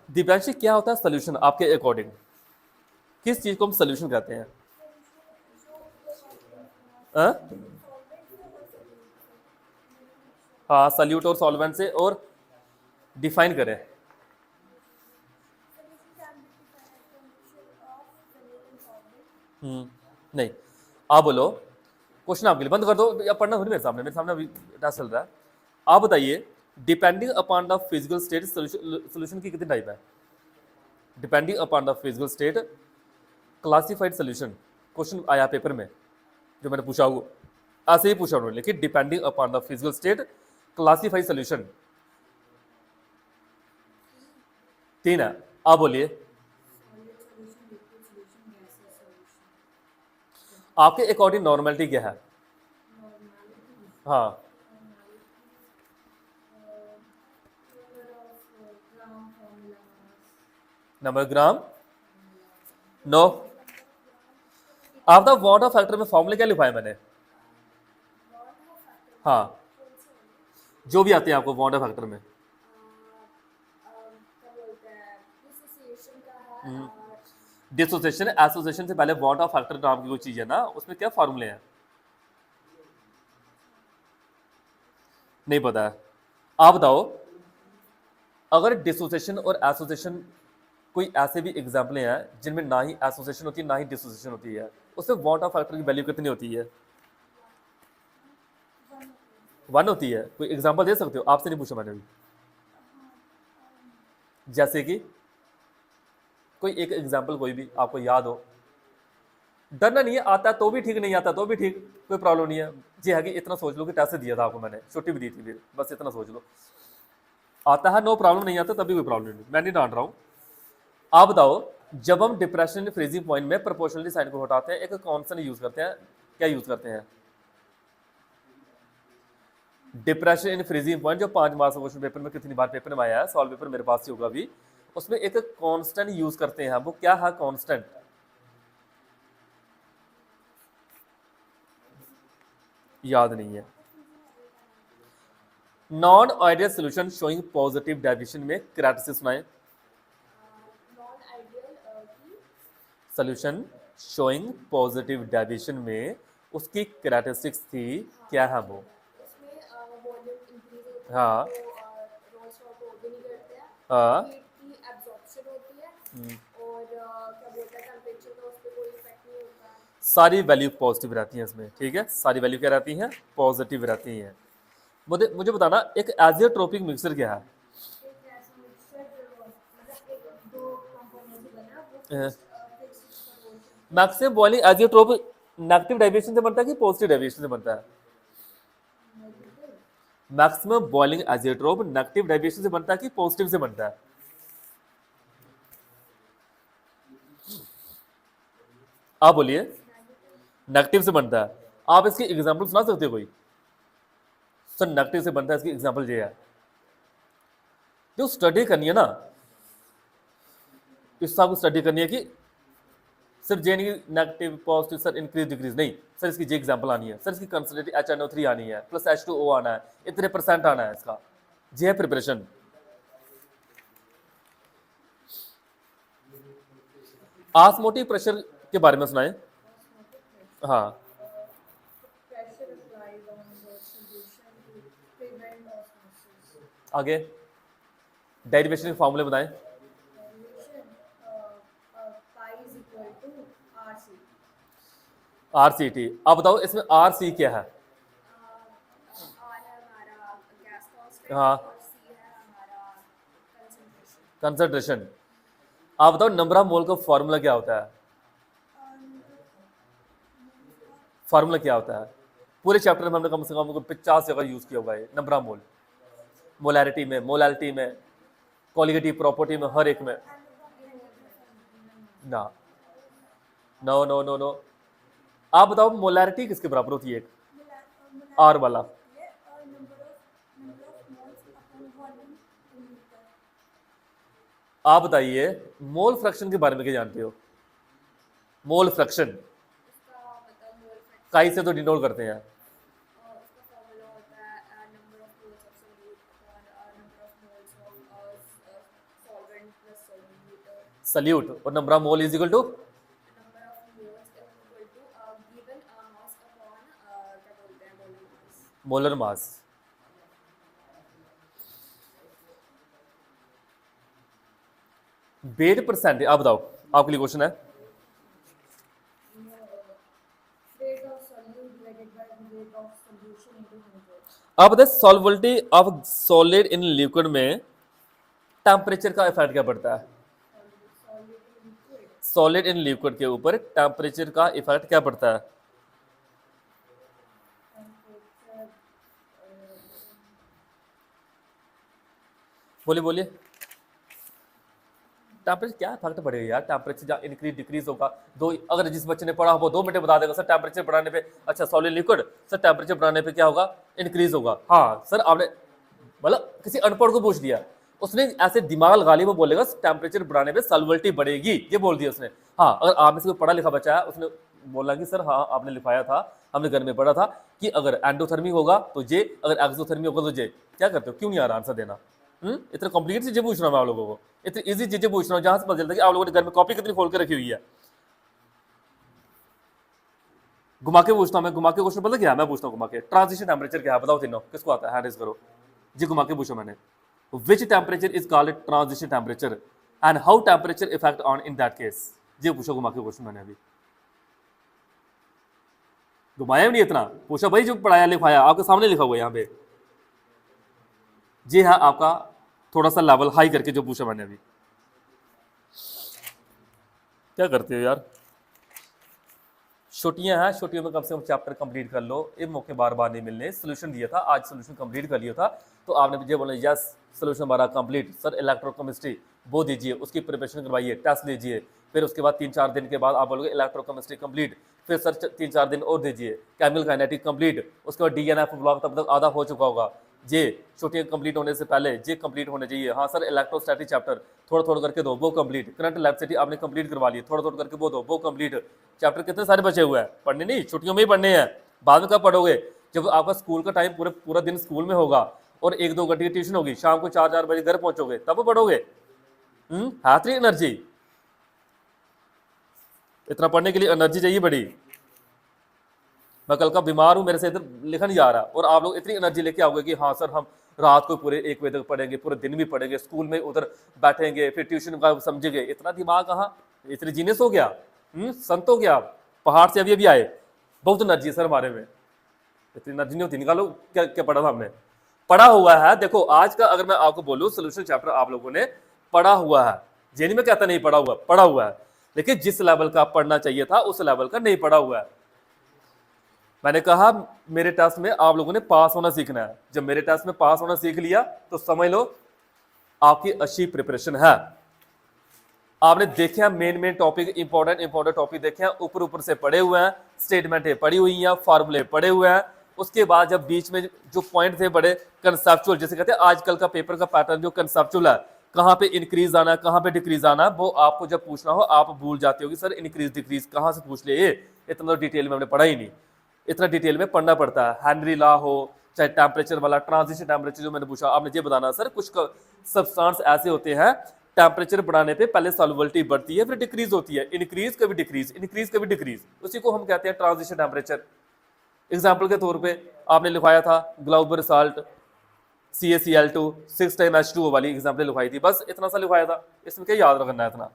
दिव्यांशी क्या होता है सोल्यूशन आपके अकॉर्डिंग? किस चीज को हम सोल्यूशन कहते हैं? हाँ, हाँ सल्यूट और सॉल्वेंट से, और डिफाइन करें। नहीं, आप बोलो, क्वेश्चन आपके लिए, बंद कर दो या पढ़ना हो नहीं मेरे सामने अभी टेस्ट चल रहा है। आप बताइए, depending upon the physical state solution की कितनी टाइप है? Depending upon the physical state classified solution, question आया पेपर में जो मैंने पूछा वो ऐसे ही पूछा उन्होंने, लेकिन depending upon the physical state classified solution 3 है। आप बोलिए, आपके अकॉर्डिंग नॉर्मेलिटी क्या है? हाँ, नंबर ग्राम। नो, आप द वाट ऑफ फैक्टर में फॉर्मूले क्या लिखवाए मैंने? हाँ, जो भी आते हैं आपको वाट ऑफ फैक्टर में। डिसोसिएशन एसोसिएशन से पहले वाट ऑफ फैक्टर नाम की कोई चीज है ना, उसमें क्या फॉर्मूले हैं? नहीं पता है? आप बताओ, अगर डिसोसिएशन और एसोसिएशन कोई ऐसे भी एग्जाम्पल हैं जिनमें ना ही एसोसिएशन होती है ना ही डिसोसिएशन होती है, उसमें वाट ऑफ फैक्टर की वैल्यू कितनी होती है? 1 होती है। कोई एग्जाम्पल दे सकते हो? आपसे नहीं पूछा मैंने भी। जैसे कि कोई एक एग्जाम्पल कोई भी आपको याद हो। डरना नहीं है, आता तो भी ठीक, नहीं आता तो भी ठीक, कोई प्रॉब्लम नहीं है। जी है कि इतना सोच लो कि टेस्ट दिया था आपको मैंने, छुट्टी भी दी थी फिर, बस इतना सोच लो। आता है नो प्रॉब्लम, नहीं आता तभी कोई प्रॉब्लम नहीं, मैं नहीं डांट रहा हूँ। आप बताओ, जब हम डिप्रेशन फ्रीजिंग पॉइंट में प्रोपोर्शनली साइन को हटाते हैं, एक कॉन्स्टेंट यूज करते हैं, क्या यूज करते हैं? डिप्रेशन इन फ्रीजिंग पॉइंट जो 5 मार्क्स क्वेश्चन पेपर में कितनी बार पेपर में आया है, सॉल्व पेपर मेरे पास ही होगा अभी, उसमें एक कांस्टेंट यूज करते हैं, वो क्या है कांस्टेंट? याद नहीं है। Non ideal solution showing positive deviation में कैरेक्टरिस्टिक्स सुनाए। सोल्यूशन शोइंग पॉजिटिव डेविएशन में उसकी कैरेक्टरिस्टिक्स थी, क्या है वो? हाँ, हाँ, सारी वैल्यू पॉजिटिव रहती हैं इसमें, ठीक है, सारी वैल्यू क्या रहती हैं? पॉजिटिव रहती हैं। मुझे मुझे बताना, एक एजियोट्रोपिक मिक्सचर क्या है? मैक्सिमम बॉइलिंग एजियोट्रोपिक नेगेटिव डेविएशन से बनता है कि पॉजिटिव डेविएशन से बनता है? Maximum boiling azeotrope negative deviation से बनता है कि पॉजिटिव से बनता है? आप बोलिए। नेगेटिव से बनता है। आप इसकी एग्जांपल सुना सकते हो कोई? सर नेगेटिव से बनता है, इसकी एग्जांपल ये है। जो स्टडी करनी है ना, इस को स्टडी करनी है कि सर जे negative positive sir increase decrease नहीं, सर इसकी जे एग्जांपल आनी है, सर इसकी कंसनट्रेटेड HNO3 आनी है, प्लस H2O आना है, इतने % आना है, इसका जे है प्रिपरेशन। ऑस्मोटिक प्रेशर के बारे में सुनाए। हाँ, आगे डेरिवेशन के फॉर्मूले बताएं। RCT। आप बताओ इसमें RC क्या है? हाँ, कंसंट्रेशन। आप बताओ नंबर ऑफ मोल का फॉर्मूला क्या होता है? फार्मूला क्या होता है? पूरे चैप्टर में हमने कम से कम 50 जगह यूज किया होगा ये नंबर ऑफ मोल, मोलैरिटी में, मोलैलिटी में, कोलिगेटिव प्रॉपर्टी में, हर एक में ना। No no no no. आप बताओ मोलैरिटी किसके बराबर होती है? एक आर वाला। आप बताइए मोल फ्रैक्शन के बारे में क्या जानते हो? मोल फ्रैक्शन काई से तो डिनोट करते हैं। सल्यूट, और number of mole is equal to molar mass. Weight percentage, आप बताओ, आपके लिए क्वेश्चन है। आप बताए solubility of solid in liquid में टेम्परेचर का इफेक्ट क्या पड़ता है? सॉलिड इन लिक्विड के ऊपर टेम्परेचर का इफेक्ट क्या पड़ता है? बोलिए बोलिए, टेम्परेचर क्या इफेक्ट पड़ेगा यार? टेम्परेचर जहाँ इंक्रीज डिक्रीज होगा, दो, अगर जिस बच्चे ने पढ़ा वो 2 मिनट बता देगा सर टेम्परेचर बढ़ाने पे, अच्छा सॉलिड लिक्विड, सर टेम्परेचर बढ़ाने पे क्या होगा? इंक्रीज होगा। हाँ सर, आपने मतलब किसी अनपढ़ को पूछ दिया, उसने ऐसे दिमाग गाली वो बोलेगा टेम्परेचर बढ़ाने पे सॉल्युबिलिटी बढ़ेगी, ये बोल दिया उसने। हाँ, अगर आप में से कोई पढ़ा लिखा बच्चा है, उसने बोला कि सर हाँ आपने लिखाया था, हमने घर में पढ़ा था कि अगर एंडोथर्मी होगा तो जे, अगर एक्सोथर्मी होगा तो जे, क्या करते हो? क्यों नहीं आ रहा आंसर देना? इतना कॉम्प्लिकेट चीजें पूछ रहा हूँ मैं आप लोगों को, इतनी इजी चीजें पूछ रहा हूँ जहां से पता चलता है कि आप लोगों ने घर में कॉपी कितनी खोल के रखी हुई है। घुमा के पूछता हूं मैं, घुमा के क्वेश्चन पता क्या है? मैं पूछता हूं घुमा के, ट्रांजिशन टेम्परेचर क्या है बताओ तीनों, किसको आता है? हैंड रेज करो जी। घुमा के पूछो मैंने, which temperature is called transition temperature and how temperature effect on in that case? जी पूछो घुमा के क्वेश्चन मैंने अभी, घुमाया भी नहीं इतना, पूछा भाई जो पढ़ाया लिखाया आपके सामने लिखा हुआ है यहाँ पे। जी हाँ, आपका थोड़ा सा लेवल हाई करके जो पूछा मैंने अभी। क्या करते हो यार? छुट्टियां हैं, छुट्टियों में कम से कम चैप्टर कंप्लीट कर लो, ये मौके बार बार नहीं मिलने। सोल्यूशन दिया था, आज सोल्यूशन कंप्लीट कर लिया था, तो आपने मुझे बोला यस सोल्यूशन हमारा कंप्लीट। सर इलेक्ट्रोकेमिस्ट्री वो दीजिए, उसकी प्रिपरेशन करवाइए, टेस्ट दीजिए, फिर उसके बाद 3-4 दिन के बाद आप बोलोगे इलेक्ट्रोकेमिस्ट्री कंप्लीट, फिर सर 3-4 दिन और दीजिए, केमिकल काइनेटिक कंप्लीट, उसके बाद डीएनएफ ब्लॉक तब तक आधा हो चुका होगा। जे छुट्टियां कंप्लीट होने से पहले जे कंप्लीट होने चाहिए। हाँ सर इलेक्ट्रोस्टैटिक चैप्टर थोड़ा थोड़ा करके दो, वो कंप्लीट। करंट इलेक्ट्रिसिटी आपने कंप्लीट करवा ली, थोड़ा थोड़ा करके वो दो, वो कंप्लीट। चैप्टर कितने सारे बचे हुए हैं? पढ़ने नहीं, छुट्टियों में ही पढ़ने हैं, बाद में कब पढ़ोगे? जब आपका स्कूल का टाइम पूरा दिन स्कूल में होगा और 1-2 घंटे की ट्यूशन होगी, शाम को 4-4 बजे घर पहुंचोगे, तब पढ़ोगे। हाथ रही एनर्जी, इतना पढ़ने के लिए एनर्जी चाहिए बड़ी। मैं कल का बीमार हूं, मेरे से इधर लिखा नहीं जा रहा, और आप लोग इतनी एनर्जी लेके आओगे कि हाँ सर हम रात को पूरे 1 बजे तक पढ़ेंगे, पूरे दिन भी पढ़ेंगे, स्कूल में उधर बैठेंगे, फिर ट्यूशन का समझेंगे। इतना दिमाग कहाँ? इतने जीनियस हो गया, संत हो गया, पहाड़ से अभी अभी आए, बहुत एनर्जी है सर हमारे में। इतनी एनर्जी नहीं होती, निकालो क्या क्या पढ़ा था हमने, पढ़ा हुआ है। देखो आज का अगर मैं आपको बोलूं सोल्यूशन चैप्टर आप लोगों ने पढ़ा हुआ है, ये नहीं मैं कहता नहीं पढ़ा हुआ, पढ़ा हुआ है, लेकिन जिस लेवल का पढ़ना चाहिए था उस लेवल का नहीं पढ़ा हुआ है। मैंने कहा मेरे टेस्ट में आप लोगों ने पास होना सीखना है, जब मेरे टेस्ट में पास होना सीख लिया तो समझ लो आपकी अच्छी प्रिपरेशन है। आपने देखे मेन टॉपिक, इंपॉर्टेंट टॉपिक देखे हैं, ऊपर ऊपर से पढ़े हुए हैं, स्टेटमेंटें पढ़ी हुई हैं, फार्मूले पढ़े हुए हैं। उसके बाद जब बीच में जो पॉइंट थे बड़े कंसेप्चुअल, जैसे कहते हैं आजकल का पेपर का पैटर्न जो कंसेप्चुअल है, कहाँ पे इंक्रीज आना है, कहाँ पे डिक्रीज आना है, वो आपको जब पूछना हो आप भूल जाते हो कि सर इंक्रीज डिक्रीज कहाँ से पूछ ले, ये इतना डिटेल में हमने पढ़ा ही नहीं। इतना डिटेल में पढ़ना पड़ता है। हेनरी लॉ हो चाहे टेम्परेचर वाला, ट्रांजिशन टेम्परेचर जो मैंने पूछा, आपने ये बताना सर कुछ सब्सटेंस ऐसे होते हैं टेम्परेचर बढ़ाने पे पहले सॉल्युबिलिटी बढ़ती है फिर डिक्रीज होती है, इंक्रीज कभी डिक्रीज, इंक्रीज कभी डिक्रीज, उसी को हम कहते हैं ट्रांजिशन टेम्परेचर। एग्जाम्पल के तौर पे आपने लिखवाया था ग्लाउबर साल्ट CaCl2 6 टाइम H2O वाली एग्जाम्पल लिखवाई थी, बस इतना सा लिखवाया था, इसमें क्या याद रखना है इतना?